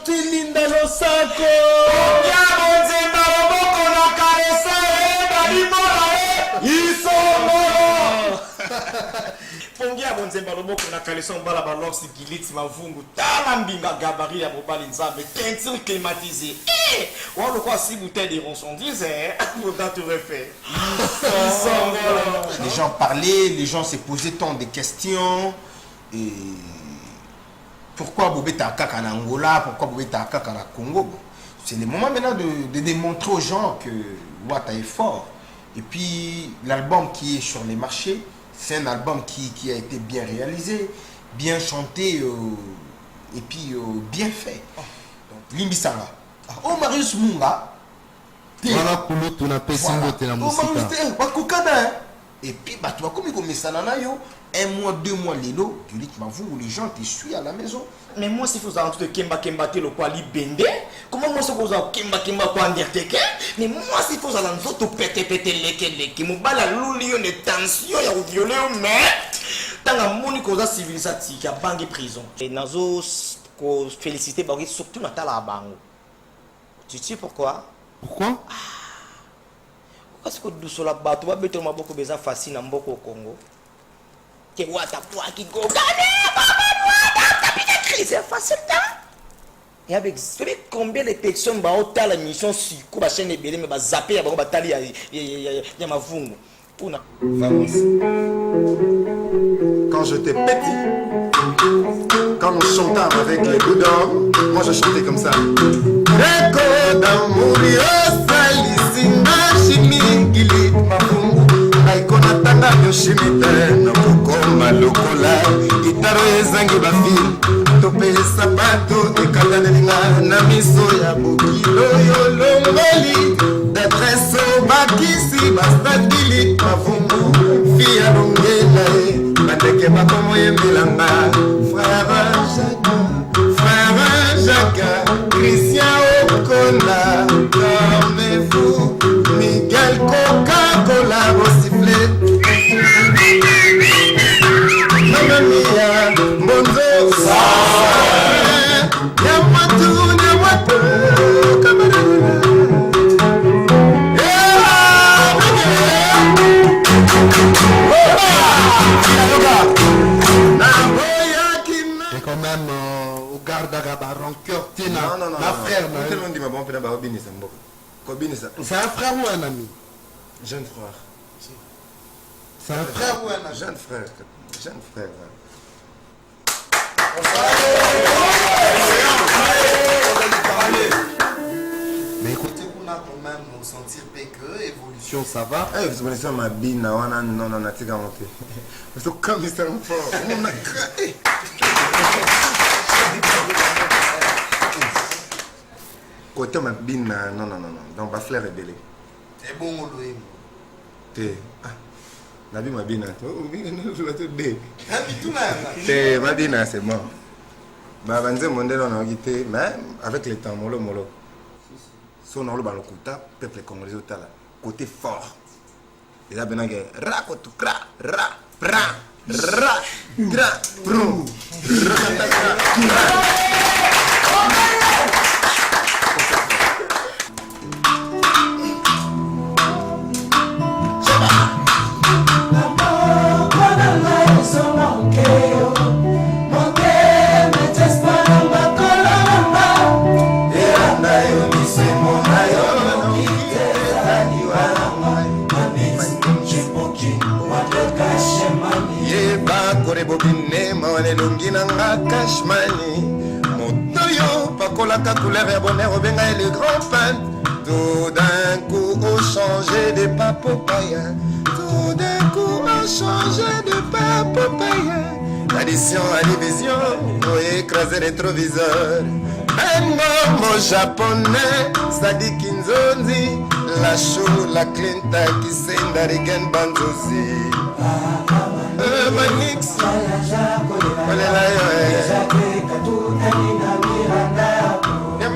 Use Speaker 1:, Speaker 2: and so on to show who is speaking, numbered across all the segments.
Speaker 1: Tilinda Losako. Pongia bonzemba loboko na kaleson bala balox giliti mavungu tala mbinga gabari ya bobali nzambe teinture climatisée on le croit si bouteille de ronchondise faudra tout refaire.
Speaker 2: Les gens parlaient, les gens se posaient tant de questions et pourquoi Bobeta Kaka en Angola, pourquoi Bobeta Kaka en Congo. C'est le moment maintenant de démontrer aux gens que Wata est fort. Et puis l'album qui est sur les marchés, c'est un album qui a été bien réalisé, bien chanté et puis bien fait. Donc Limbisanga. Oh Marius Munga.
Speaker 3: Voilà pour nous tout la personne de la musique.
Speaker 2: Et puis bah tu vas comme il ça na yo 1 mois 2 mois lelo, tu dis où les gens te suivent à la maison.
Speaker 1: Mais moi si vous avez kemba kemba te le kwali bende, comment moi si vous avez kemba kwa ndirteke, mais moi si vous avez nzoto pete leke mobala luli yo ne tension ya violer mais tanga moni koza civilisation ya bangi prison. Et nazo ko féliciter ba surtout na tala bango. Tu sais pourquoi?
Speaker 3: Pourquoi?
Speaker 1: Parce que douce la bateau va mettre ma beaucoup besoin facile en beaucoup au Congo. Que Wata pour qui go c'est facile là. Et avec combien de personnes va autant la mission sur la chaîne de Bélé mais va zapper à batali ya mavungu.
Speaker 2: Vamos. Quand j'étais petit, quand nous chantions avec les Boudons, moi je chantais comme ça. Reko d'amour salisinga chimingili mavungu aikona tanga yoshimite na kukoma lokola gitaro ezangi bafil tope sapato ekatanelinga na miso ya bokilo yolongoli d'adresse bakisi bastadili mavungu fia longela bandeke bakomo yembelanga frère Jacques Christian Okona dormez-vous Miguel Coca-Cola au sifflet Mamma mia Bonzo Yamatu
Speaker 3: Et quand même au garde à rancœur Tina, la frère. C'est un frère ou un ami?
Speaker 2: Jeune frère.
Speaker 3: C'est un frère ou un ami?
Speaker 2: Jeune frère. Jeune frère.
Speaker 3: Mais écoutez, on a quand même nous sentir que évolution ça va.
Speaker 2: Eh, vous connaissez ma bine, non, tika monté. Parce que comme c'est un fort, on a craqué. Côté ma bine, non. Donc, ma fleur est belle.
Speaker 3: C'est bon, on doit.
Speaker 2: T'es. Ah, la bine, ma bine, je vais te dire.
Speaker 3: Ah, mais tout même.
Speaker 2: T'es, ma bine, c'est bon. Bah, Banze Mondel, on a quitté, mais avec le temps, mollo. Son nom, le balokuta, peuple congolais, côté fort. Et là, ben, rakotu, ra, gra, prou. Pakolaka couleur et bonheur au benga et le grand pan. Tout d'un coup on changé de papopaya. Tout d'un coup on changé de papopaya. Addition à division, on écrasé les rétroviseurs. Un mot japonais, Sadi Kinzonzi. La chou, la clinta qui s'est Rigen Banzozi. Manix,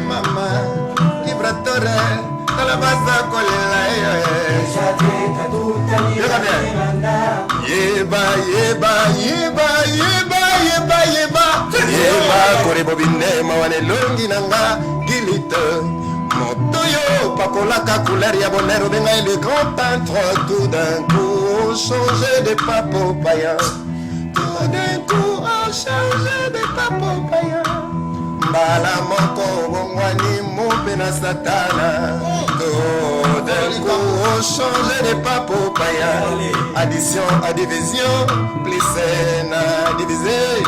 Speaker 2: mama, Ibratore, Kalabasa Kolela, Yeba, Kore Bobine,
Speaker 3: wana elongi nanga gilite moto yo pakolaka couleur ya bonheur obenga le grand peintre tout d'un coup changer de papo païen tout d'un coup changer de papo païen mbala moko bongwani mope na satana tout d'un coup changer de papo païen addition à division plus na diviser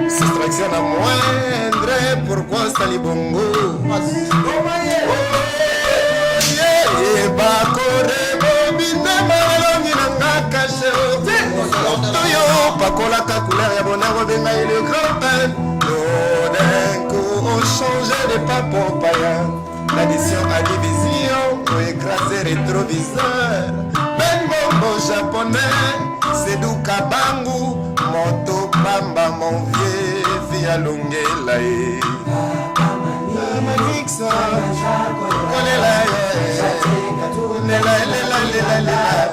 Speaker 3: soustraction à moindre pourquoi sali bongo bakore bobinde malongi nanga kashe oyo pakolaka couleur ya bonheur obenga le grand pain d'un coup on change de papo païen l'addition à division pour écraser rétroviseur ben bombo japonais c'est du kabangu moto bamba mon vieux via longela e Manixa olela lela lela lela lela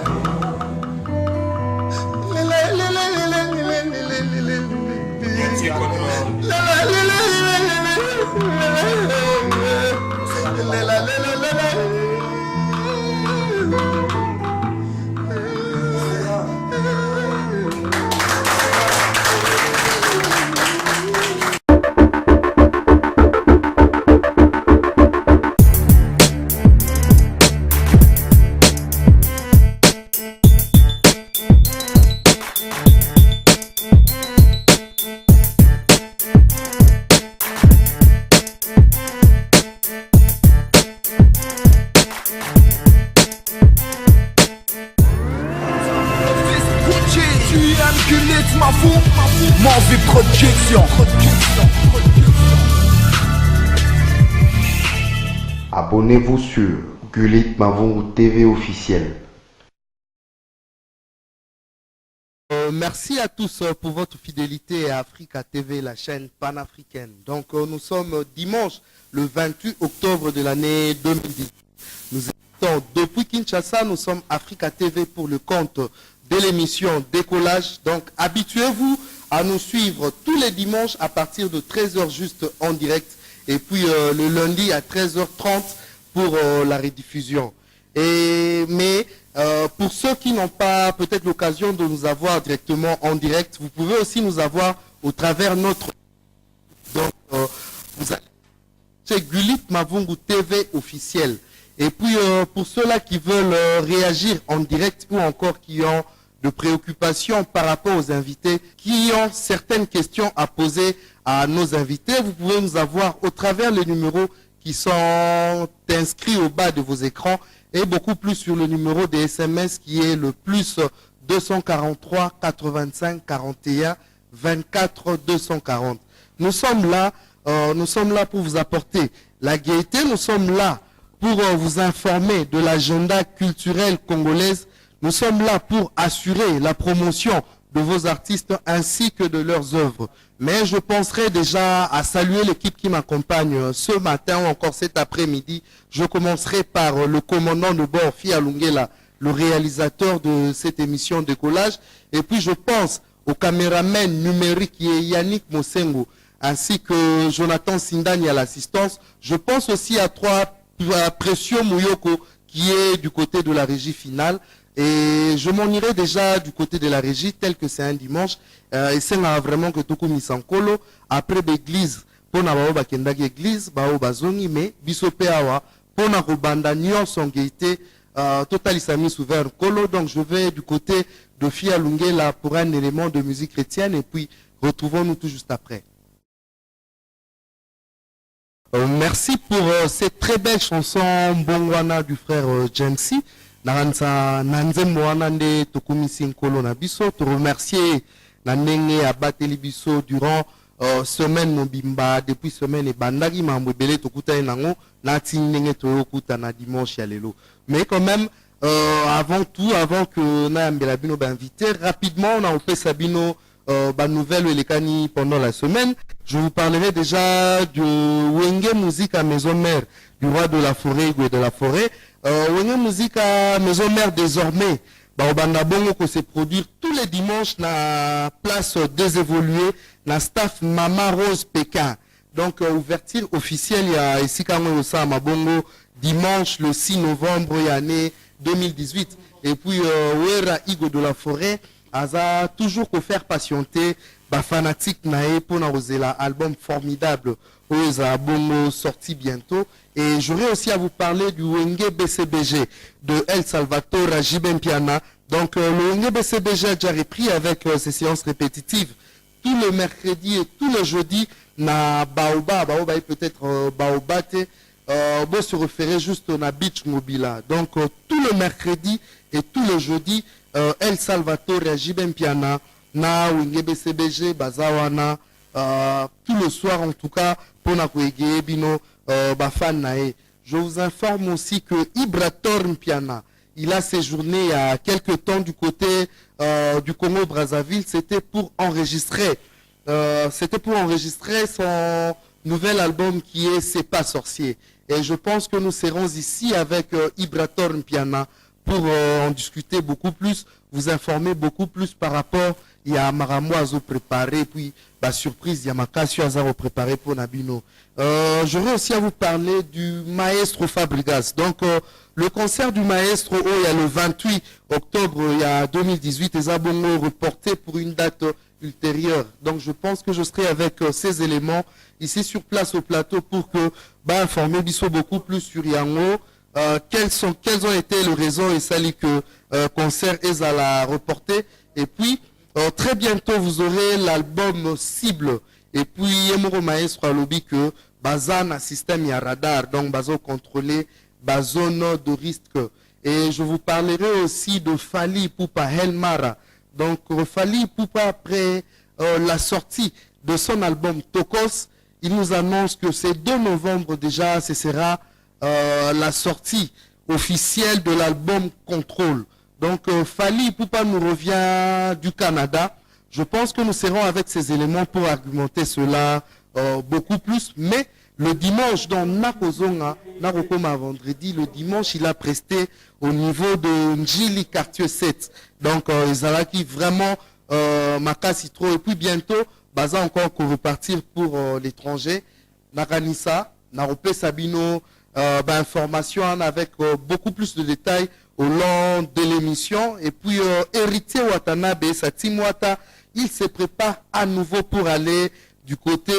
Speaker 4: Abonnez-vous sur Gulit Mavungu TV officiel.
Speaker 3: Merci à tous pour votre fidélité à Africa TV, la chaîne panafricaine. Donc nous sommes dimanche le 28 octobre de l'année 2010. Nous écoutons depuis Kinshasa, nous sommes Africa TV pour le compte de l'émission Décollage. Donc habituez-vous à nous suivre tous les dimanches à partir de 13h juste en direct. Et puis le lundi à 13h30 pour la rediffusion. Mais pour ceux qui n'ont pas peut-être l'occasion de nous avoir directement en direct, vous pouvez aussi nous avoir au travers notre... Donc, vous allez chez Gulit Mavungu TV officiel. Et puis, pour ceux-là qui veulent réagir en direct ou encore qui ont de préoccupations par rapport aux invités, qui ont certaines questions à poser à nos invités, vous pouvez nous avoir au travers les numéros qui sont inscrits au bas de vos écrans et beaucoup plus sur le numéro des SMS qui est le plus 243 85 41 24 240. Nous sommes là pour vous apporter la gaieté, nous sommes là pour vous informer de l'agenda culturel congolaise, nous sommes là pour assurer la promotion de vos artistes ainsi que de leurs œuvres. Mais je penserai déjà à saluer l'équipe qui m'accompagne ce matin ou encore cet après-midi. Je commencerai par le commandant de bord, Fia Lungela, le réalisateur de cette émission Décollage. Et puis je pense au caméraman numérique qui est Yannick Mosengo, ainsi que Jonathan Sindani à l'assistance. Je pense aussi à Précieux Mouyoko qui est du côté de la régie finale. Et je m'en irai déjà du côté de la régie, tel que c'est un dimanche. Et c'est vraiment que tout comme Sankolo, après l'église, pour n'avoir pas kendagi église, bao bazongi, mais bisope awa, pour n'avoir banda nyon son gaieté, total isami souverain kolo. Donc je vais du côté de Fia Lungela pour un élément de musique chrétienne et puis retrouvons-nous tout juste après. Merci pour cette très belle chanson Bongwana du frère Jensi. Naranza nanzembo wana nde tokumisi nkolo na biso to remercier na ndenge abateli biso durant semaine mobimba depuis semaine ebandaki mambo ebele tokutani nango nati ndenge toyokuta na dimanche ya lelo. Mais quand même avant tout, avant que na yambela bino ba invité rapidement na opesa bino ba nouvelle elekani pendant la semaine, je vous parlerai déjà de Wenge Musique à Maison Mère du roi de la forêt et de la forêt. Wenge Musique à Maison Mère désormais, Baobanda Bongo que se produire tous les dimanches na place désévoluée, na staff Mama Rose Pékin. Donc, ouverture officielle, il y a ici quand même au Mabongo, dimanche le 6 novembre, année 2018. Et puis, Wera Igo de la Forêt a toujours qu'au faire patienter, fanatique nae pour la album formidable Oza Bongo sorti bientôt. Et j'aurais aussi à vous parler du Wenge BCBG de El Salvatore Jibem Piana. Donc, le Wenge BCBG a déjà repris avec ses séances répétitives tous les mercredis et tous les jeudis. Na Baoba est peut-être Baobate, bon se référer juste na Beach Mobila. Donc tous les mercredis et tous les jeudis, El Salvatore Jibem Piana, na Wenge BCBG, Bazawana, tout le soir en tout cas, pour na Kwege Bino, Bafan Nae. Je vous informe aussi que Ibrator Piana, il a séjourné il y a quelques temps du côté du Congo-Brazzaville, c'était pour enregistrer son nouvel album qui est C'est pas sorcier. Et je pense que nous serons ici avec Ibrator Mpiana pour en discuter beaucoup plus, vous informer beaucoup plus par rapport à Maramoazo préparé, puis surprise, il y a Makasio Azaro préparé pour Nabino. J'aurais aussi à vous parler du Maestro Fabregas. Donc, le concert du Maestro, il y a le 28 octobre, il y a 2018, et Zabongo reporté pour une date ultérieure. Donc je pense que je serai avec ces éléments ici sur place au plateau pour que informer Bisso beaucoup plus sur Yango, quelles ont été les raisons et ça que concert est à la reporter. Et puis très bientôt vous aurez l'album Cible. Et puis Yemoro Maestro a lobby que bazan un système y a radar, donc bazo contrôler bazone de risque. Et je vous parlerai aussi de Fali Poupa Helmara. Donc, Fali Poupa, après la sortie de son album Tokos, il nous annonce que c'est 2 novembre déjà, ce sera la sortie officielle de l'album Contrôle. Donc, Fali Poupa nous revient du Canada. Je pense que nous serons avec ces éléments pour argumenter cela beaucoup plus. Mais le dimanche, dans Nakozonga, Narokoma vendredi, le dimanche, il a presté au niveau de Njili Quartier 7. Donc, Izalaki vraiment Makasitro. Et puis bientôt, Baza encore pour repartir pour l'étranger. Naranissa, Narope Sabino, information avec beaucoup plus de détails au long de l'émission. Et puis, Héritier Watanabe, Satim Wata, il se prépare à nouveau pour aller du côté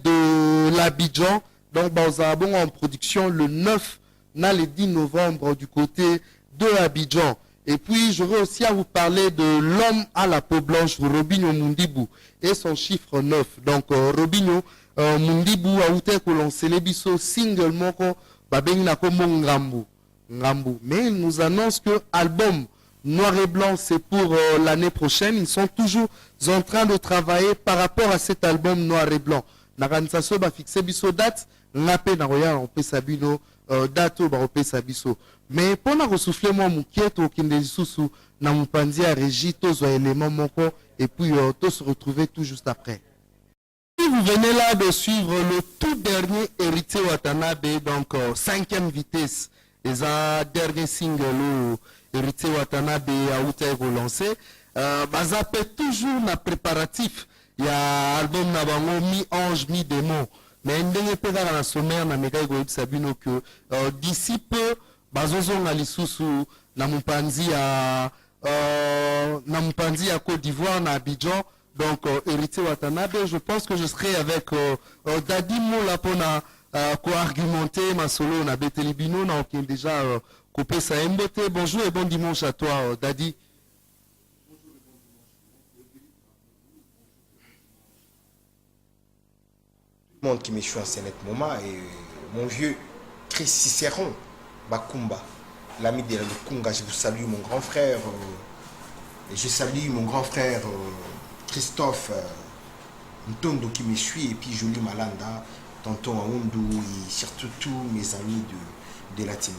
Speaker 3: de l'Abidjan. Donc, Baozabon en production le 9, le 10 novembre du côté de Abidjan. Et puis, j'aurais aussi à vous parler de l'homme à la peau blanche, Robinho Mundibou, et son chiffre 9. Donc, Robinho Mundibou a outé que l'on célébiso single moko, babengina komo Ngambu. Mais il nous annonce que album Noir et Blanc, c'est pour l'année prochaine. Ils sont toujours en train de travailler par rapport à cet album Noir et Blanc. Naransaso ba fixé biso date, ngape na roya on peut sabino dato ba on sabiso. Mais pour na resouffler moi mukieto kinde susu na mupanzi a régie tous éléments moko et puis tous se retrouver tout juste après. Si vous venez là de suivre le tout dernier Héritier Watanabe, donc 5e vitesse, les dernier single Héritier Watanabe a été relancé, bazape toujours na préparatif. Il y a album na bango mi-ange, mi-démon. Mais ndenge pe kaka na sommaire na meka ego sabino que d'ici peu bazozo na lisusu na mupanzi ya Côte d'Ivoire na Abidjan. Donc Héritier Watanabe, je pense que je serai avec Dadi Moula pour co-argumenter ma solo na Betelibino na aucun déjà coupé sa mbote. Bonjour et bon dimanche à toi Dadi.
Speaker 2: Monde qui me suit en ce moment et mon vieux Chris Cicéron Bakumba, l'ami de Lukunga, je vous salue mon grand frère et je salue mon grand frère Christophe Ntondo qui me suit et puis Jolie Malanda, tonton Aoundou et surtout tous mes amis de Latinois.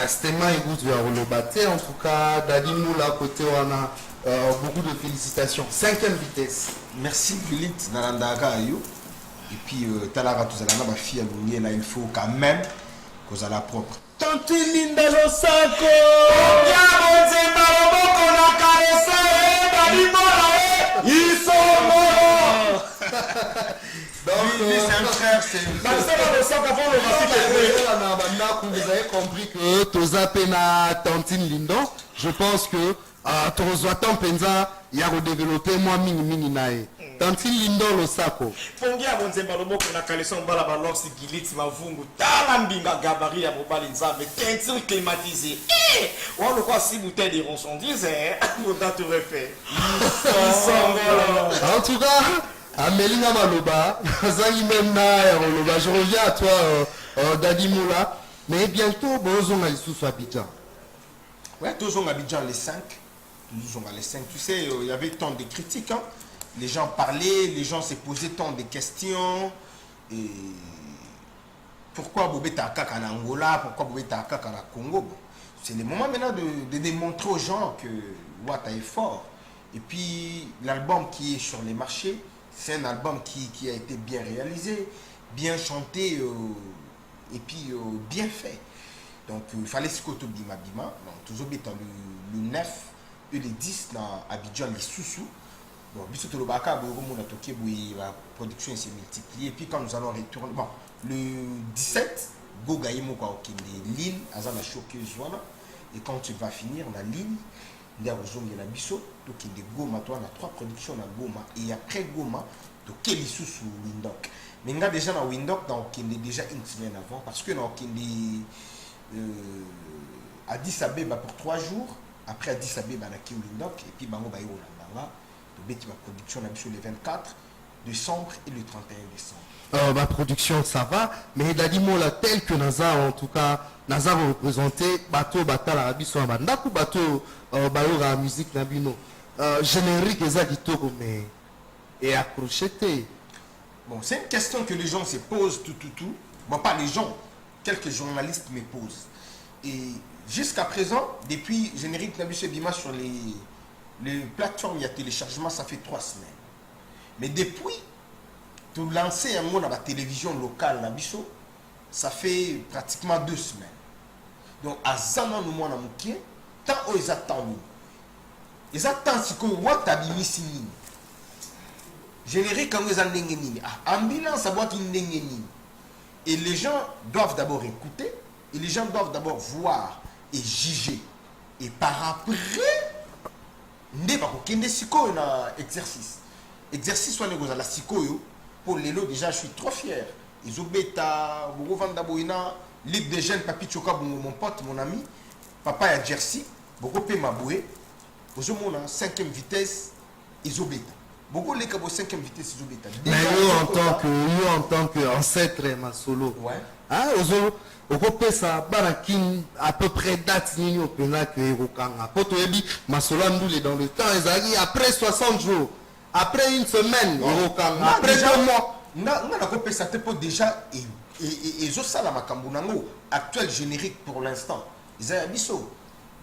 Speaker 3: C'était Maïgout de Arolobaté, en tout cas Dadi Moula côté on a beaucoup de félicitations. 5e vitesse.
Speaker 2: Merci Philippe Nalandaka Ayo. Et puis, Talara, tout ça, ma fille, là, il faut quand même qu'on a la propre.
Speaker 1: Tanti Linda Losako! Ils sont morts.
Speaker 2: Lui, c'est un frère, c'est...
Speaker 3: Vous avez compris que Toza Pena Tantine Lindon, je pense que Toza Penza, il y a redéveloppé moi mini nae. Tantine Lindon le sako.
Speaker 1: Pongi ya bonzemba loboko na kaleson bala balox giliti mavungu tala mbinga gabari ya mobali nzambe teinture climatisée. On le croit si bouteille de ronchondise pour te refaire.
Speaker 3: En tout cas, Amélie Maloba, Zali Memna, je reviens à toi, Dadi Moula. Mais bientôt, bonjour à l'issue sur Abidjan.
Speaker 2: Ouais, toujours à Abidjan les 5. Toujours à les 5. Tu sais, il y avait tant de critiques. Hein. Les gens parlaient, les gens se posaient tant de questions. Et pourquoi Bobeta Akaka en Angola, pourquoi Bobeta Akaka en Congo? C'est le moment maintenant de démontrer aux gens que Wata est fort. Et puis l'album qui est sur les marchés, c'est un album qui a été bien réalisé, bien chanté et puis bien fait. Donc il fallait se côté Bima Bima. Donc toujours dans le 9 et le 10 dans Abidjan, les sous-sous. Bon, la production s'est multipliée. Et puis quand nous allons retourner, bon, le 17, Goga Yemoko Lille, Azana Chokeuse, voilà. Et quand tu vas finir, on a Lille, il y a Ozongi et la Bisso, donc il y a Goma, toi, on a 3 productions à Goma. Et après Goma, donc quel est sous Windhoek. Mais on a déjà dans Windhoek, donc il est déjà une semaine avant, parce que donc il est Addis Abeba pour 3 jours. Après Addis Abeba, on a Windhoek, et puis Bango Bayo Lambanga. Ma production a le 24 décembre et le 31 décembre.
Speaker 3: Ma production ça va, mais Dadimo la tel que Nazar en tout cas, Nazar représenté bateau batala Rabiso Bandaku bateau Bayora musique Nabino. Générique Ezagitoro mais et accrocheté.
Speaker 2: Bon, c'est une question que les gens se posent tout. Bon, pas les gens, quelques journalistes me posent. Et jusqu'à présent, depuis générique Nabiso Bima sur les plateformes, il y a téléchargement, ça fait 3 semaines. Mais depuis, de lancer un mot dans la télévision locale, Nabiso, ça fait pratiquement 2 semaines. Donc, à Zaman, nous, moi, tant ils attendent. Ils attendent ce que moi, tu as mis ici. Générique, quand ils ont ambulance, ça boit une et les gens doivent d'abord écouter, et les gens doivent d'abord voir et juger. Et par après, nde bakokende sikoyo na exercice wana kozala sikoyo pour lelo déjà je suis trop fier ezobeta bokovanda boina ligue des jeunes papi choka bongo mon pote mon ami papa ya Jersey bokope maboué ozomona 5e vitesse ezobeta boko leka bo 5e vitesse ezobeta
Speaker 3: mais yo en tant que ancêtre masolo
Speaker 2: ouais
Speaker 3: hein okopesa banakin à peu près date nini opena que erokanga poto yebi masolo ndule dans le temps ezali après 60 jours après une semaine erokanga après 2 mois
Speaker 2: nga nakopesa te po déjà ezosala makambo nango actuel générique pour l'instant ezali biso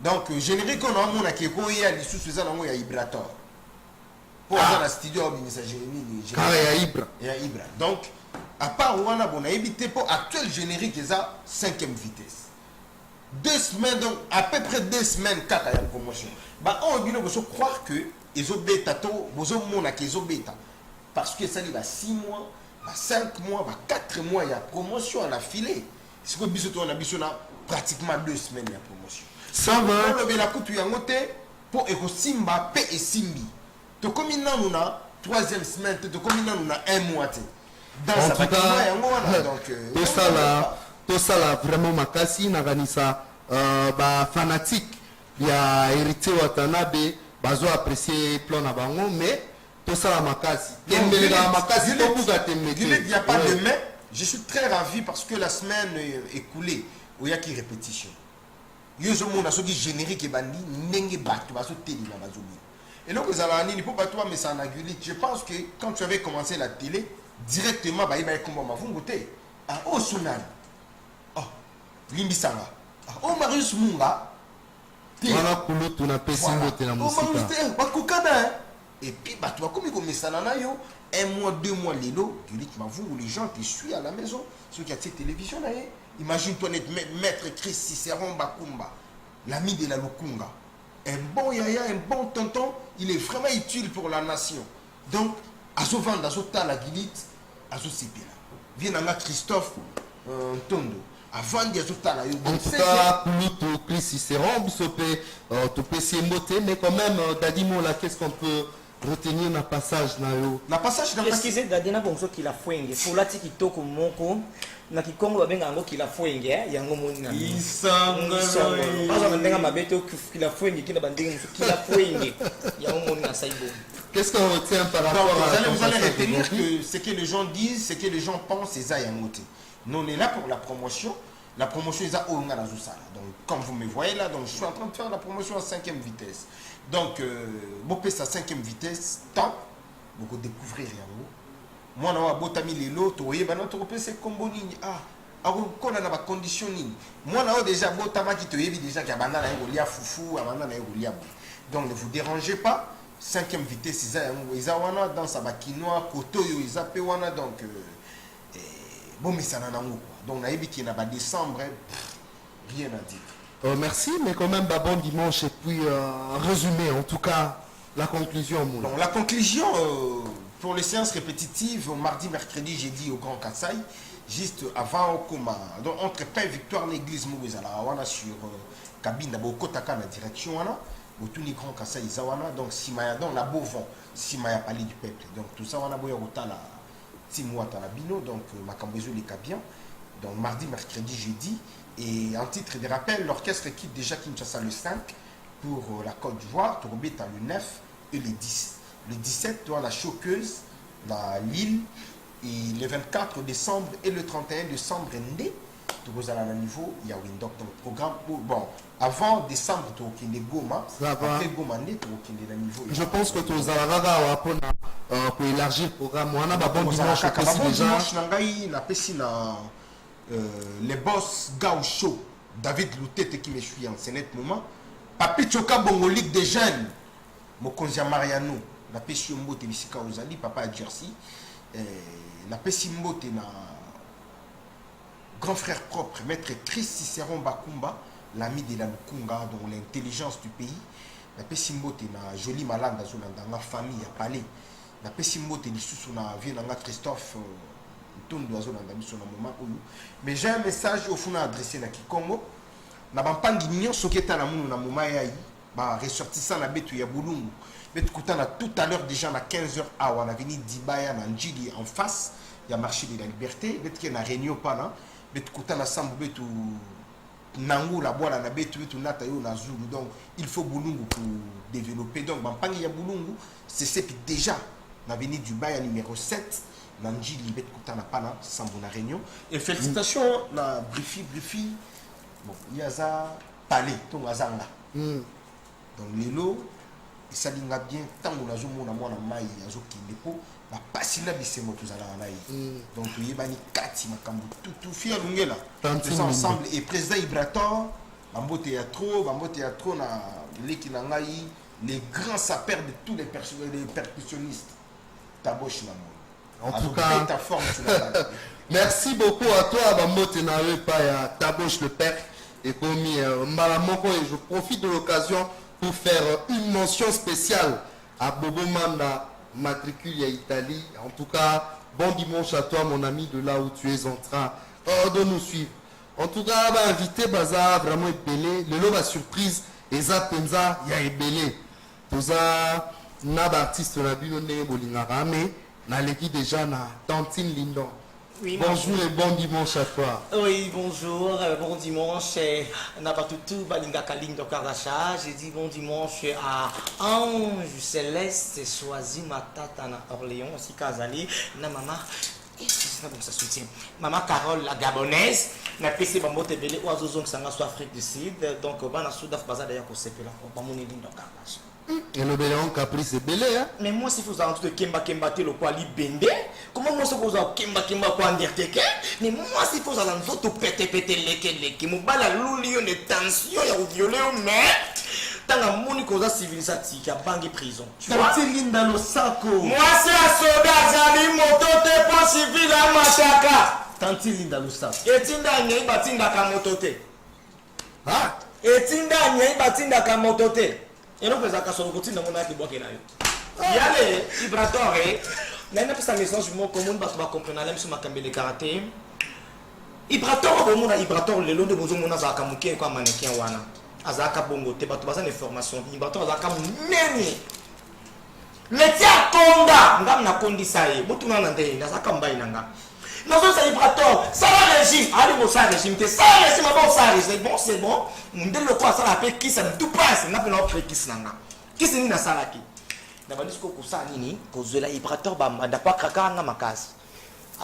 Speaker 2: donc générique on amona ke ko ya lisusu eza nango ya Ibrator pour la studio obimisa générique ya Ibra donc à part Wana bon a évité pour actuel générique ils a 5e vitesse 2 semaines donc à peu près 2 semaines kaka ya promotion bah on dit nous croire que ils ont bêta to bozo mona qu'ils ont bêta parce que ça il va 6 mois bah 5 mois bah 4 mois il y a promotion à la filée ce que biso on a biso na pratiquement 2 semaines il y a promotion
Speaker 3: ça va
Speaker 2: on le la coutu ya ngote pour eko simba pe et simbi to comme nous na 3e semaine to comme nous na 1 mois
Speaker 3: en tout cas, tout ça là vraiment makasi naganisa fanatique il y a hérité Watanabe bazo apprécier plan na bango mais tout ça la makasi
Speaker 2: il n'y a pas de mais je suis très ravi parce que la semaine écoulée il y a qui répétition yozo mona so di générique et bandi ndenge bato baso télé na bazobi et donc vous allez nini pour bato mais ça en agulite je pense que quand tu avais commencé la télé directement bah il va combat ma vungote ah oh Sunan oh Limbisanga oh Marius Munga
Speaker 3: wana kulo tuna pesi ngote na musika
Speaker 2: bakukana et puis bah tu vas comme comme ça na yo 1 mois 2 mois lelo Gulit Mavungu les gens qui suivent à la maison ceux qui a cette télévision là imagine toi net maître Chris Cicéron Bakumba l'ami de la Lukunga un bon yaya, un bon tonton, il est vraiment utile pour la nation. Donc, azo vendre, azo tala gilit, azo sipila. Viens à Christophe Tondo. Avant de azo tala.
Speaker 3: En tout cas, plutôt plus Cicéron, Bissopé, tu peux s'y moter, mais quand même, Dadimo, là, qu'est-ce qu'on peut retenir dans le passage nayo?
Speaker 2: La passage dans
Speaker 1: excusez Dadina bonso qui la fouenge. Pour la tiki toko moko. Na kikongo babenga ngo kila fwenge yango moni na
Speaker 2: isanga
Speaker 1: baza bandenga mabeto kila fwenge kila bandenga musu kila fwenge yango moni na saibo.
Speaker 3: Qu'est-ce qu'on retient par rapport à
Speaker 2: vous allez retenir que ce que les gens disent, ce que les gens pensent, c'est ça yangote. Nous on est là pour la promotion. La promotion est à Ounga la Zousala. Donc comme vous me voyez là, donc je suis en train de faire la promotion à 5e vitesse. Donc bopé sa 5e vitesse, tant beaucoup découvrir yango. Moi, je suis botami lelo, toye bana to pe c'est combo nini ah akona na ba condition nini. Moi na déjà botama ki toyebi déjà ka bana na ngolia fufu, abana na ngolia bo. Donc ne vous dérangez pas. 5e vitesse isa wana dans sa bakinois kotoyo isa pe wana donc bon misana nango. Donc na yebi ki na ba décembre rien à dire.
Speaker 3: Merci, mais quand même bon dimanche et puis résumé en tout cas la conclusion. Moula.
Speaker 2: Donc la conclusion pour les séances répétitives, mardi, mercredi, jeudi au Grand Kassai, juste avant au coma. Donc entre paix victoire l'église Mouzala, on a sur cabine d'abord Kotaka la direction au tout les Grand Kassai Zawana, donc Simaya dans la Beauvon, Simaya Palais du Peuple. Donc tout ça on a beau autant la Timouat à la Bino, donc Makambezo les Cabiens. Donc mardi, mercredi, jeudi. Et en titre de rappel, l'orchestre quitte déjà Kinshasa le 5 pour la Côte d'Ivoire, Tourobeta le 9 et le 10. Le 17, dans la Choqueuse, la Lille, et le 24 décembre et le 31 décembre, né, tu vas à un niveau, il y a un donc programme. Bon, avant décembre, tu as Goma, après Goma, tu as un niveau.
Speaker 3: Je pense que tu as pour élargir le programme. On a bon dimanche
Speaker 2: déjà. Les boss Gaucho, David Loutete qui me suit en ce moment. Papi Choka Bongo Ligue des jeunes, Mokonzia Mariano. La pêche mbote bisika ozali papa à Jersey la pêche mbote na grand frère propre maître Chris Cicéron Bakumba l'ami de la Lukunga dont l'intelligence du pays la pêche mbote na joli malanda zolanda na famille à Palais la pêche mbote lisusu na vie na Christophe Tondo azolanda biso na moment oyo mais j'ai un message au fond adressé na Kikongo na bampangi nyonso keta na munu na moment yayi ba ressortissant na betu ya Bulungu. Tout à l'heure déjà à 15h on a venu Dibaya na Njili en face il y a marché de la liberté il y a réunion pas là na sambu betu nangu la boire na betu nata yo na zulu donc il faut Bulungu pour développer donc bampangi ya Bulungu c'est déjà na venu Dibaya numéro 7 na Njili betu na pana sambu na réunion et félicitations na Brifi bon il y a ça palais ton azanga donc lelo ça linga bien tant que nous avons mona mai azokinde po ba pasila bisemo tozala na ye donc yebani kati makambo tout fier lungela tous ensemble et président Ibrator bambote ya trop na leki na ngai les grands sapeurs de tous les percussionnistes taboche na
Speaker 3: en tout cas
Speaker 2: ta forme
Speaker 3: merci beaucoup à toi bambote na pas ya taboche le père et commis Mbalamoko et je profite de l'occasion pour faire une mention spéciale à Bobo Manda, matricule à Italie. En tout cas, bon dimanche à toi, mon ami, de là où tu es en train de nous suivre. En tout cas, bah, invité Baza, vraiment épelé. Le lot la surprise, Eza Penza, ya ébélé. Toza, n'a d'artiste na bino ne bolingara, mais na l'équipe déjà na Tantine Lindon. Oui, bonjour et bon dimanche à toi.
Speaker 1: Oui, bonjour, bon dimanche. Nabatutu Balinga Kaling de Karacha. J'ai dit bon dimanche à Ange Céleste Choisi Matata na Orléans, aussi Kazali, na maman. C'est pas comme ça soutient. Maman Carole la Gabonaise, na PC Bambo Tebele, Oiseau Zong Sanga soit Afrique du Sud. Donc, Bana Soudaf Baza d'ailleurs pour CP là, pour Bamoni Lindo Karacha.
Speaker 3: Et le béléon caprice c'est belé, hein?
Speaker 1: Mais moi, si vous avez tout Kemba te le Kwali Bende, comment moi, si vous avez Kemba quoi en dire mais moi, si vous avez tout pété leke, Moubala l'oulion de tension, il y a au violet, mais dans la moni cause civilisation, il y a bangi prison. Tu vois? Moi, c'est un soldat, j'allais motote pour civil à Machaka.
Speaker 2: Tanti Linda lo sako.
Speaker 1: Et Tinda Nye Batinda Kamotote.
Speaker 3: Ah?
Speaker 1: Et Tinda Nye Batinda Kamotote. Et donc, les accords sont continués dans mon âge de bois. Il y a les vibrateurs. Mais pas ça message moi commun parce que va comprendre l'aime sur ma cambele karaté. Vibrateur au monde vibrateur le lot de bozo mona za kamuke kwa mannequin wana. Azaka bongo te bato baza ne formation vibrateur azaka neni. Metia konda ngam na kondisa ye. Mutu na ndenge azaka mbai nanga. Nazo sa vibrateur, ça va régime, allez bon ça régime, ça régime bon ça régime, c'est bon. Ndelo kwa ça la pe qui ça tout passe, na pe na créer qui nanga. Qui c'est ni na salaki. Na bandi ko kusana nini kozela vibrateur bamba ndakwa krakanga makasi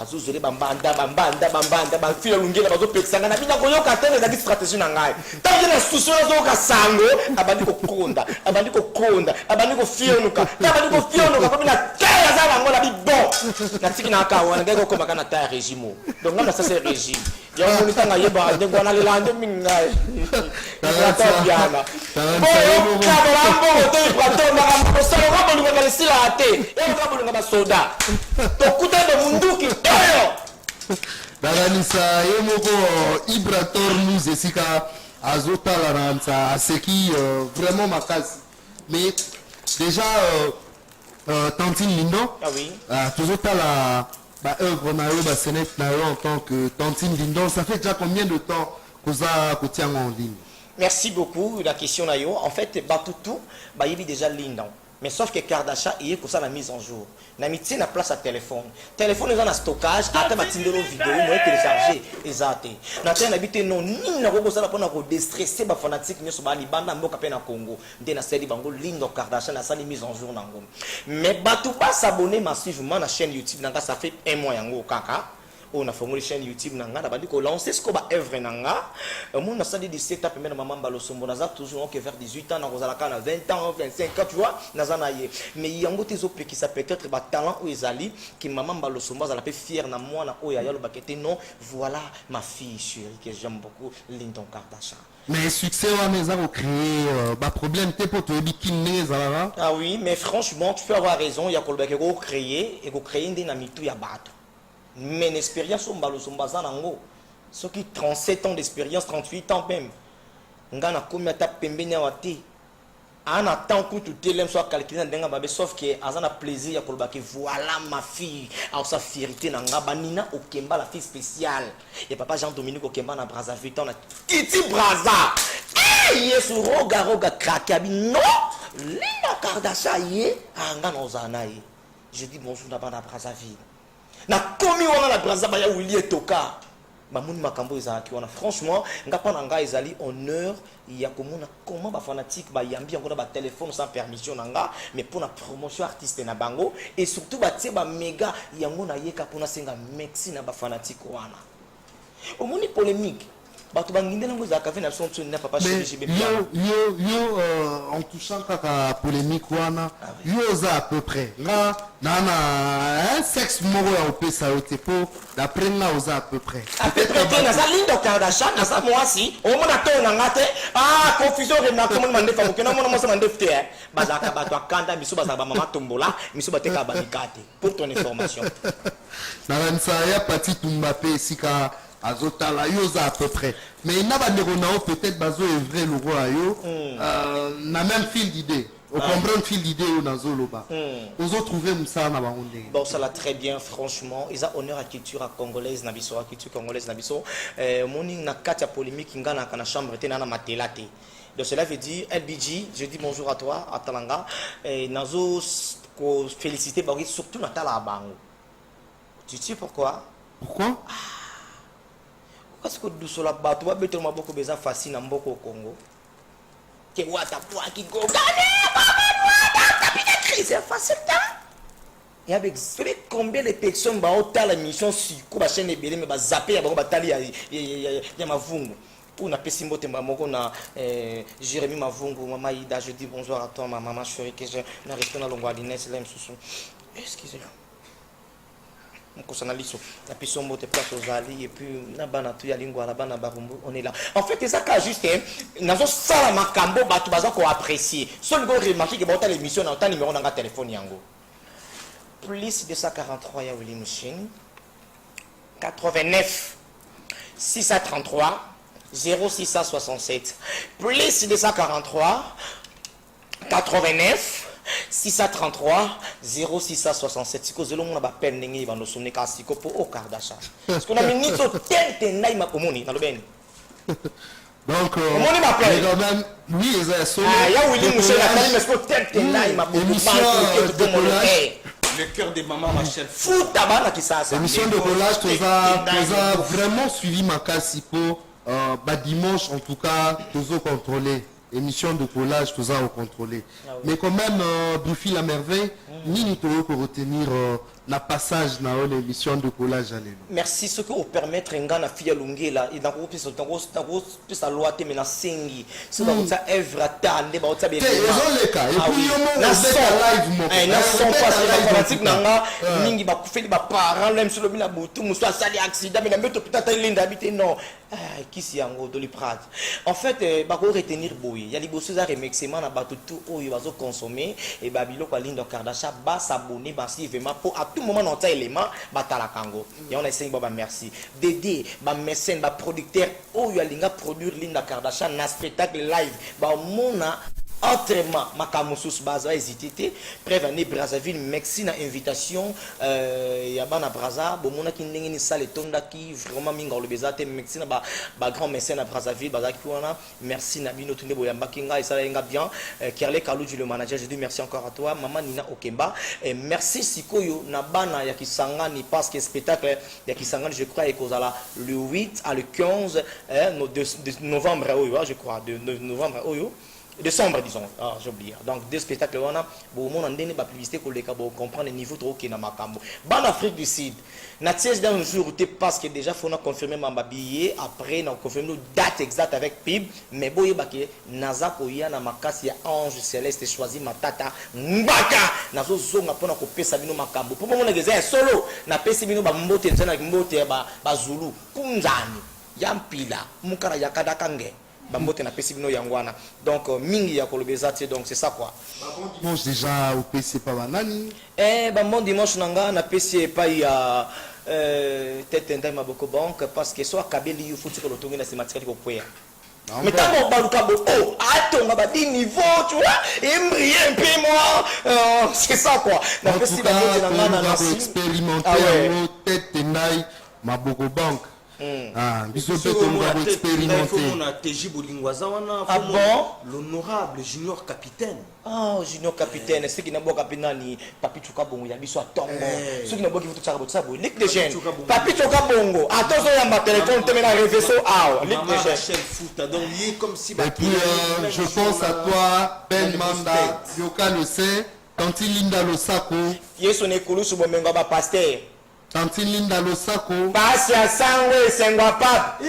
Speaker 1: azuzele bamba bafile lungela bazopekisanga na bina koyoka tele ezaki stratégie na ngai tangi na susu azoyoka sango abandi kokonda abandi kofionuka po bina kaya aza bango na bibon na tiki na akawa na ngai kokomaka na ta ya régime donc nga na ça c'est régime yango moni tanga yeba ndenge wana lela nde mingi ngai atabiana boyoka bolambo to iprato makambo kosaloka bolingaka lesila te eyoka bolinga basoda tokuta de munduki toyo
Speaker 3: Daganisa yemoko Ibrator nous esika azota la ransa aseki vraiment makasi. Mais déjà Tantine Lindo,
Speaker 1: ah oui,
Speaker 3: toujours la œuvre nayo ba Sénèque nayo en tant que Tantine Lindo, ça fait déjà combien de temps que ça tient en ligne?
Speaker 1: merci beaucoup la question nayo. En fait batutu ba yebi déjà Lindo. Mais sauf que Kardashian il y a que ça la mise en jour. N'amitié na place à téléphone. Téléphone est en stockage. Après ma tindelo vidéo, moi télécharger exact. Na tena habité non ni na ko ça pour na ko déstresser ba fanatique nyoso ba libanda mboka pe na Congo. Nde na seli bango Lindo Kardashian na sali mise en jour nango. Mais batu pas s'abonner massivement na chaîne YouTube nanga ça fait 1 mois yango kaka. On a formé une chaîne YouTube nanga bandi ko lancer ce ko ba œuvre nanga mon na sali 17 ans même maman balosombo naza toujours que vers 18 ans na kozala kana 20 ans 25 ans tu vois naza na ye mais yango tezo pe qui ça peut-être ba talent ou ezali qui maman balosombo za la pe fier na moi na oya yalo bakete non voilà ma fille chérie que j'aime beaucoup Lindo Kardashian.
Speaker 3: Mais succès on a créé ba problème te pour toi bikini zala.
Speaker 1: Ah oui mais franchement tu peux avoir raison il y a ko créer et ko créer ndina mitu ya bato. Mais l'expérience au Balosombaza nango, ceux qui 37 ans d'expérience, 38 ans même, ngana combien ta pembeni awati, en attend que tout le monde soit calculé dans babé, sauf que azana plaisir ya kolbaki voilà ma fille, alors sa fierté nanga banina Okemba la fille spéciale, et papa Jean-Dominique Okemba na Brazzaville, on a Titi Brazza, yesu roga krakabi non, Linda Kardashian ye, anga nozana ye, je dis bonjour d'abord na Brazzaville. Na komi wana la Brazzaville ya Willy Etoka ba moni makambo ezalaki wana franchement ngapa na nga ezali honneur ya komona comment ba fanatique ba yambi encore ba téléphone sans permission nanga mais pour la promotion artiste na bango et surtout ba tie ba méga yango na yeka pona senga merci na ba fanatique wana omoni polémique bato banginde nango ezalaka ve na biso ntsoni na papa chéri jibe
Speaker 3: yo en touchant kaka polémique wana yo oza à peu près nga nana un sexe moko ya opesa yo te po d'après nga oza à peu près
Speaker 1: te naza Lindo Kardashian naza mwasi omona to na nga te confusion rena komoni mandefa moke na mona mwasi mandefu te bazalaka bato akanda miso bazalaka bamama tombola miso bateka banika te pour ton information
Speaker 3: nakanisa ya pati tumba pe esika azotala yoza à peu près mais il n'a pas de renao peut-être bazo est vrai le roi yo na même fil d'idée au comprendre fil d'idée au nazo loba aux autres trouver musa na bangonde
Speaker 1: bon ça l'a très bien franchement ils a honneur à culture congolaise na biso à culture congolaise na biso moni na kati ya polémique ngana kana chambre te na matela te donc cela veut dire LBG je dis bonjour à toi à Talanga nazo ko féliciter ba surtout na tala bango tu sais pourquoi parce que douce la bato va beto maboko beza facile na mboko Congo ke wata poa ki gogane c'est facile ta et avec combien de personnes ba ota la mission sur ko ba chaîne ebele mais ba zapper ya ba batali ya mavungu pour na pesi mbote moko na Jérémy Mavungu mama Ida je dis bonjour à toi ma maman chérie que je na reste na longwa dinesse là msusu excusez-moi la personne monte place aux alliés et puis nabana tu ya lingua la bana barumbu on est là en fait c'est ça qu'a juste nazo sala makambo batu baza ko apprécier seul go remarquer que bota l'émission na ta numéro na téléphone yango plus 243 ya Willy Machine 89 633 0667 plus 243 89 633 0667. Si vous avez un peine, vous avez un siko pour au Kardashian. Parce qu'on a mis une tête naï ma pomoni dans le ben.
Speaker 3: Donc,
Speaker 1: on m'appelle.
Speaker 3: quand même, oui, ils ont sonné.
Speaker 1: Ah, il y a Willy Moussa, mais est-ce que tête naï ma pomoni?
Speaker 2: Le cœur des mamans, Rachel.
Speaker 1: Fou tabac qui ça.
Speaker 3: Émission de collage, tu as vraiment suivi ma Sipo. Dimanche, en tout cas, tu as contrôlé. Émission de collage, tu as contrôlé. Mais quand même, Buffy la merveille, ni nous pour retenir na passage na l'émission de collage.
Speaker 1: Merci ce que vous permettre un gars na fille lungi là, il n'a pas plus sa loi te mena singi. Ce que vous avez œuvre attendre, vous avez bien.
Speaker 3: Ils ont les cas. Et puis on
Speaker 1: na
Speaker 3: live
Speaker 1: na son pas la fanatique nanga mingi ba kufeli ba parents même sur le bila butu muso asali accident mais na meto peut-être linda habiter non. Qui si yango de l'iprat. En fait ba ko retenir boy. Il y a liboso za remerciement na bato tout oyo bazo consommer et babilo kwa lindo Kardashian ba s'abonner ba suivre pour à tout moment dans tel élément batala kango et on essaye baba merci Dédé ba mécène ba producteur oyo alinga produire Linda Kardashian na spectacle live ba mona autrement makamusus baza hésité prévenir Brazzaville merci na invitation ya bana Brazza bomona ki ndenge ni sale tonda ki vraiment minga le bezate merci na ba grand mécène na Brazzaville baza ki wana merci na bino tunde boyamba kinga et ça nga bien Kerle Kalouji le manager je dis merci encore à toi maman Nina Okemba et merci sikoyo na bana ya Kisangani parce que spectacle ya Kisangani je crois ekozala le 8 à le 15 de novembre je crois de novembre décembre disons j'ai oublié donc deux spectacles on a bon on a donné la publicité pour les cabos comprendre le niveau trop qui na makambo ban Afrique du Sud na tiège dans un jour parce que déjà faut confirmer ma billet après on confirmer nos date exacte avec PIB mais boye baké naza koya na makasi ya ange céleste choisi matata mbaka nazo zonga pona ko pesa bino makambo pour moi ngeza solo na pesa bino ba mbote nzana mbote ba zulu kunzani yampila mukara yakada kange bambote na pesi bino yangwana donc mingi ya kolobezati donc c'est ça quoi
Speaker 3: bon dimanche déjà au PC pa banani
Speaker 1: bon dimanche nanga na pesi pa ya tête ndai maboko banque parce que soit kabeli yu futi ko lotongi na sematika ko poya mais tant baluka bo oh atonga ba di niveau tu vois embriller un peu moi c'est ça quoi na pesi bambote nanga na
Speaker 3: expérimenter au tête ndai maboko banque.
Speaker 2: Biso
Speaker 3: peut expérimenter.
Speaker 1: Ah bon?
Speaker 2: L'honorable junior capitaine.
Speaker 1: Ah, junior capitaine, c'est qui n'a pas capitaine Papi Chouka Bongo, il y a biso à Tongo. Ceux qui n'a pas qui votent ça, Ligue des jeunes. Papi Chouka Bongo, attention, il y a ma téléphone, tu mets la réveillon, Ligue des jeunes.
Speaker 2: Donc, il est comme si.
Speaker 3: Et puis, je pense à toi, Ben Manda, Yoka le sait, Tanti Linda Losako.
Speaker 1: Yeson Ekulu Subomenga Pasteur.
Speaker 3: Tanti Linda Losako.
Speaker 1: Basi ya sangwe sengwa pap.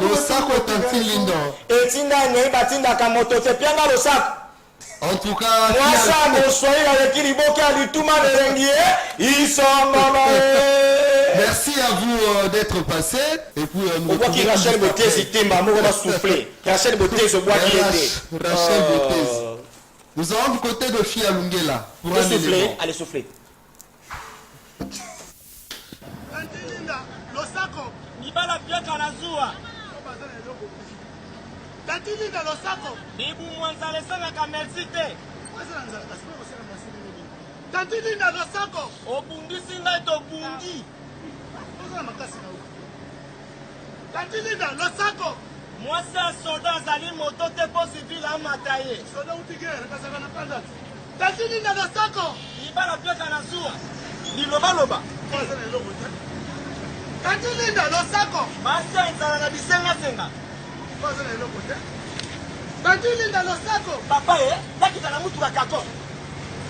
Speaker 3: Losako Tanti Linda.
Speaker 1: Etinda nye batinda kamoto te pianga Losako.
Speaker 3: En tout cas,
Speaker 1: moi ça mon soyez avec Kiliboki à l'Utuma de Rengier, ils sont
Speaker 3: merci à vous d'être passé. Et puis
Speaker 1: nous voit qui Rachel Beauté Zitemba, moi on va souffler. Rachel Beauté se boit qui était.
Speaker 3: Rachel Beauté. Nous allons du côté de Fia Lungela.
Speaker 1: Pour souffler, allez souffler.
Speaker 5: Nibala piaka na zua.
Speaker 6: Tatilinda Losako.
Speaker 5: Nibu mwanzale sana kamersi te.
Speaker 6: Tatilinda Losako.
Speaker 5: Obundisi ngai to bungi.
Speaker 6: Tatilinda Losako.
Speaker 5: Mwasi ya soda azali moto te po civil amata ye.
Speaker 6: Soda utigere kasaka na panda. Tatilinda Losako.
Speaker 5: Nibala piaka na zua. Liloba.
Speaker 6: Tatilinda Losako.
Speaker 5: Mwasi ya nzala na bisenga.
Speaker 6: Tatilinda Losako.
Speaker 5: Papa nakita na mutu bakako.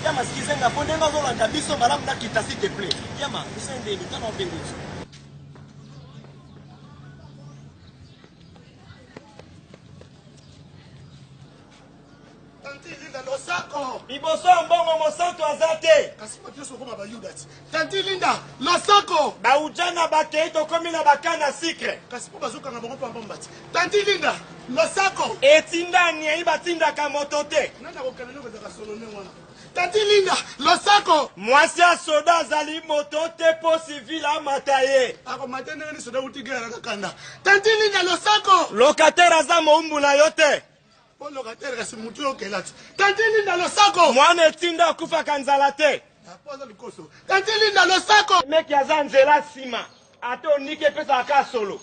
Speaker 5: Yama sikizenga pondenga zolanda biso malamu nakita s'il te plaît. Yama usende litana obengo.
Speaker 6: Tatilinda Losako.
Speaker 5: Biboso mbongo mosanto azate.
Speaker 6: Kasi patio sokoma ba yudati. Tatilinda Losako.
Speaker 5: Ba ujana bakei to komi na bakana sikre.
Speaker 6: Kasi po bazuka na bongo pamba mbati. Tatilinda Losako.
Speaker 5: Etinda nye ibatinda kamoto te.
Speaker 6: Nanda ko kanelo ko zaka solo ne wana. Tatilinda Losako.
Speaker 5: Mwasi ya soda azali moto te po civil amata ye.
Speaker 6: Ako matende ni soda utigera kakanda. Tatilinda Losako.
Speaker 5: Locataire aza moumbu na yo te.
Speaker 6: Po locataire kasi mutu yo kelati. Tanti Linda Losako.
Speaker 5: Mwana etinda akufaka nzala te.
Speaker 6: Apoza likoso. Tanti Linda Losako.
Speaker 5: Meki aza nzela nsima. Ate onike epesa aka solo.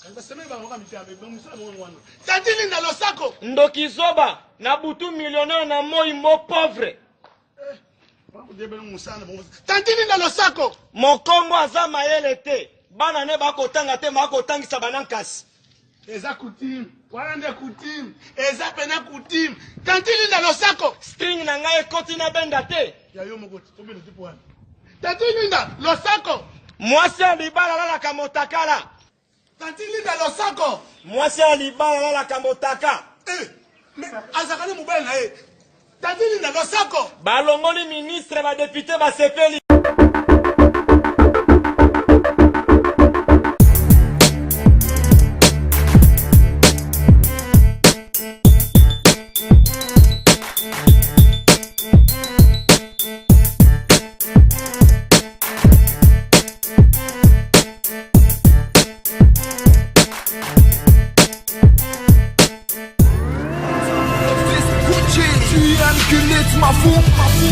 Speaker 6: Kanga seme ba ngoka mitambe bomusa mwana. Tanti Linda Losako.
Speaker 5: Ndoki zoba na butu millionnaire na moi mo pauvre.
Speaker 6: Tanti Linda Losako.
Speaker 5: Mokongo aza mayele te. Bana ne bakotanga te bakotangisa banankasi.
Speaker 6: Eza coutume. Wana nde coutume. Eza pena coutume. Tanti Linda Losako.
Speaker 5: String na ngai ekoti na benda te.
Speaker 6: Ya yo moko tombe le tipo wana. Tanti Linda Losako.
Speaker 5: Mwasi ya libala lalaka motakala.
Speaker 6: Tanti Linda Losako.
Speaker 5: Mwasi ya libala lalaka motaka.
Speaker 6: Mais azakane mobile na ye. Tanti Linda Losako.
Speaker 5: Balongoli ministre ba député ba sepeli.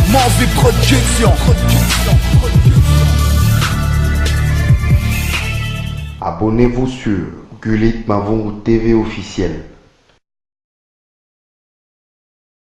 Speaker 7: Mauvais projection.
Speaker 4: Abonnez-vous sur Gulit Mavungu TV officiel.